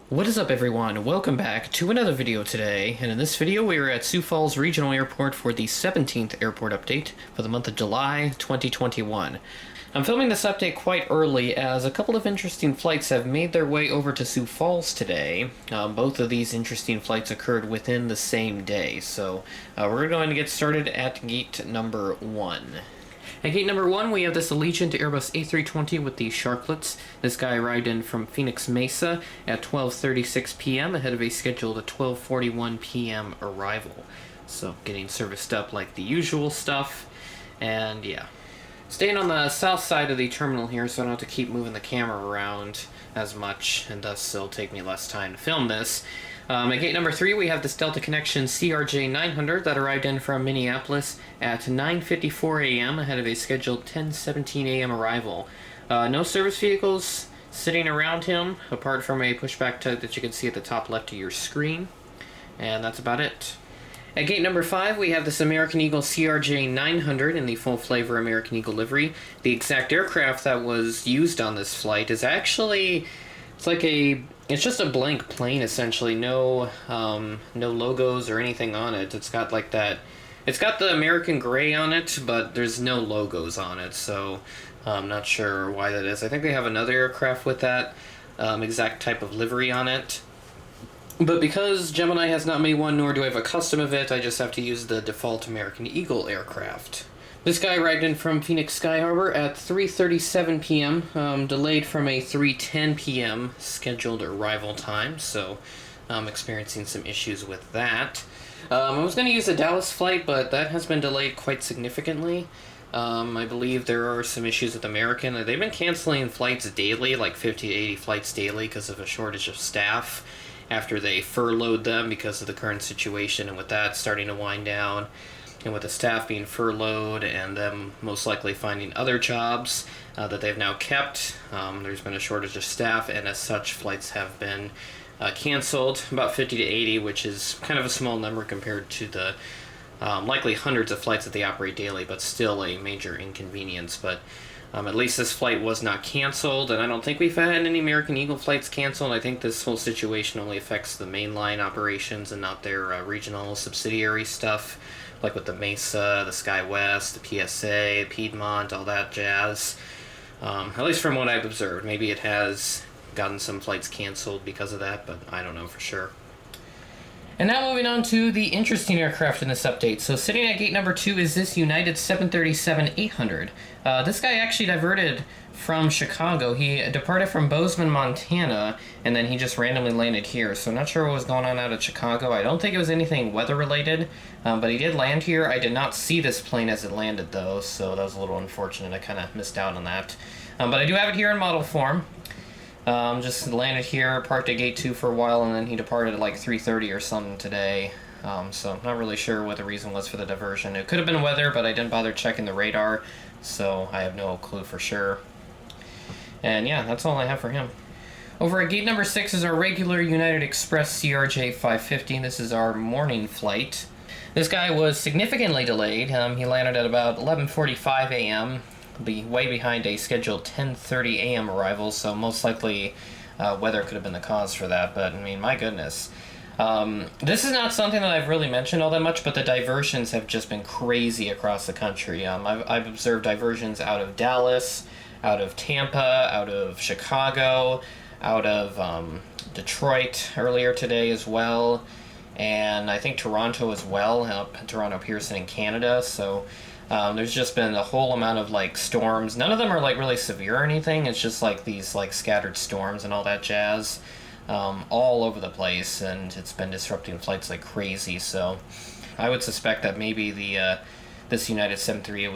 What is up, everyone? Welcome back to another video today, and in this video we are at Sioux Falls Regional Airport for the 17th airport update for the month of July 2021. I'm filming this update quite early as a couple of interesting flights have made their way over to Sioux Falls today. Both of these interesting flights occurred within the same day, so we're going to get started at gate number 1. At gate number 1, we have this Allegiant Airbus A320 with the Sharklets. This guy arrived in from Phoenix Mesa at 12:36 p.m. ahead of a scheduled 12:41 p.m. arrival. So getting serviced up like the usual stuff, and yeah. Staying on the south side of the terminal here so I don't have to keep moving the camera around as much, and thus it'll take me less time to film this. At gate number 3, we have this Delta Connection CRJ 900 that arrived in from Minneapolis at 9:54 a.m. ahead of a scheduled 10:17 a.m. arrival. No service vehicles sitting around him, apart from a pushback tug that you can see at the top left of your screen. And that's about it. At gate number 5, we have this American Eagle CRJ 900 in the full flavor American Eagle livery. The exact aircraft that was used on this flight is actually, it's just a blank plane essentially. No logos or anything on it. It's got like that. It's got the American gray on it, but there's no logos on it. So I'm not sure why that is. I think they have another aircraft with that exact type of livery on it. But because Gemini has not made one, nor do I have a custom of it, I just have to use the default American Eagle aircraft. This guy arrived in from Phoenix Sky Harbor at 3:37 p.m., delayed from a 3:10 p.m. scheduled arrival time, so I'm experiencing some issues with that. I was going to use a Dallas flight, but that has been delayed quite significantly. I believe there are some issues with American. They've been canceling flights daily, like 50 to 80 flights daily, because of a shortage of staff after they furloughed them because of the current situation, and with that starting to wind down, and with the staff being furloughed and them most likely finding other jobs that they've now kept, there's been a shortage of staff, and as such flights have been canceled, about 50 to 80, which is kind of a small number compared to the likely hundreds of flights that they operate daily, but still a major inconvenience. But at least this flight was not canceled, and I don't think we've had any American Eagle flights canceled. I think this whole situation only affects the mainline operations and not their regional subsidiary stuff, like with the Mesa, the SkyWest, the PSA, Piedmont, all that jazz. At least from what I've observed. Maybe it has gotten some flights canceled because of that, but I don't know for sure. And now moving on to the interesting aircraft in this update. So sitting at gate number 2 is this United 737-800. This guy actually diverted from Chicago. He departed from Bozeman, Montana, and then he just randomly landed here. So not sure what was going on out of Chicago. I don't think it was anything weather-related, but he did land here. I did not see this plane as it landed, though, so that was a little unfortunate. I kind of missed out on that. But I do have it here in model form. Just landed here, parked at gate 2 for a while, and then he departed at like 3:30 or something today. So I'm not really sure what the reason was for the diversion. It could have been weather, but I didn't bother checking the radar, so I have no clue for sure. And yeah, that's all I have for him. Over at gate number 6 is our regular United Express CRJ 550. This is our morning flight. This guy was significantly delayed. He landed at about 11:45 a.m., way behind a scheduled 10:30 a.m. arrival, so most likely weather could have been the cause for that, but I mean, my goodness. This is not something that I've really mentioned all that much, but the diversions have just been crazy across the country. I've observed diversions out of Dallas, out of Tampa, out of Chicago, out of Detroit earlier today as well, and I think Toronto as well, Toronto Pearson in Canada, so there's just been a whole amount of like storms. None of them are like really severe or anything. It's just like these like scattered storms and all that jazz all over the place, and it's been disrupting flights like crazy. So I would suspect that maybe the this United 738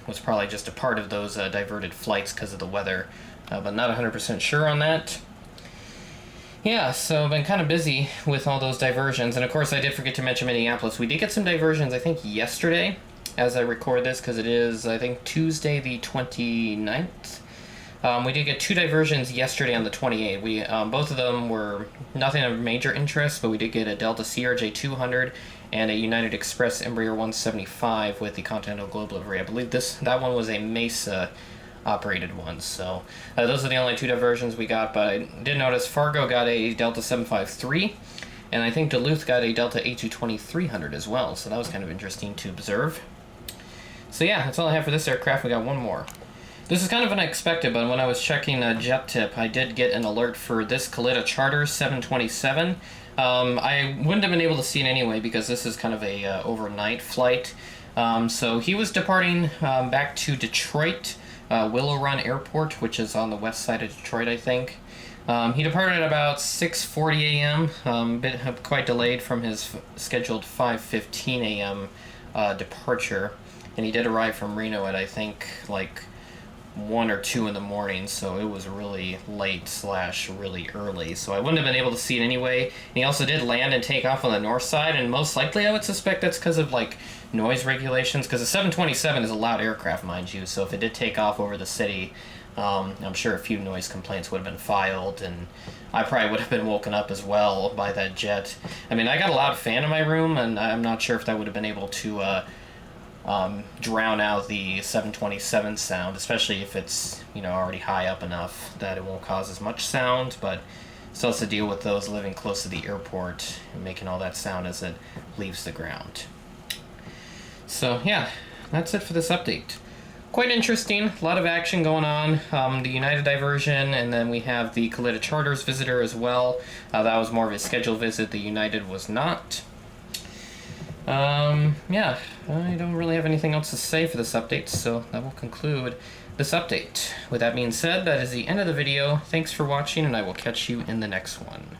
was probably just a part of those diverted flights because of the weather, but not 100% sure on that. Yeah, so I've been kind of busy with all those diversions, and of course I did forget to mention Minneapolis. We did get some diversions, I think, yesterday, as I record this, because it is, I think, Tuesday the 29th. We did get 2 diversions yesterday on the 28th. Both of them were nothing of major interest, but we did get a Delta CRJ 200 and a United Express Embraer 175 with the Continental Globe livery. I believe that one was a Mesa operated ones. So those are the only 2 diversions we got, but I did notice Fargo got a Delta 753, and I think Duluth got a Delta A220-300 as well, so that was kind of interesting to observe. So yeah, that's all I have for this aircraft. We got one more. This is kind of unexpected, but when I was checking Jet Tip, I did get an alert for this ADELTA Charter 727. I wouldn't have been able to see it anyway because this is kind of a overnight flight. So he was departing back to Detroit, Willow Run Airport, which is on the west side of Detroit, I think. He departed at about 6:40 a.m., quite delayed from his scheduled 5:15 a.m. Departure. And he did arrive from Reno at, I think, like 1 or 2 in the morning, so it was really late / really early, so I wouldn't have been able to see it anyway. And he also did land and take off on the north side, and most likely I would suspect that's because of like noise regulations, because the 727 is a loud aircraft, mind you, so if it did take off over the city, I'm sure a few noise complaints would have been filed, and I probably would have been woken up as well by that jet. I mean, I got a loud fan in my room, and I'm not sure if that would have been able to drown out the 727 sound, especially if it's, you know, already high up enough that it won't cause as much sound, but still has to deal with those living close to the airport and making all that sound as it leaves the ground. So yeah, that's it for this update. Quite interesting, a lot of action going on. The United diversion, and then we have the ADELTA Charters visitor as well. That was more of a scheduled visit, the United was not. Yeah, I don't really have anything else to say for this update, so that will conclude this update. With that being said, that is the end of the video. Thanks for watching, and I will catch you in the next one.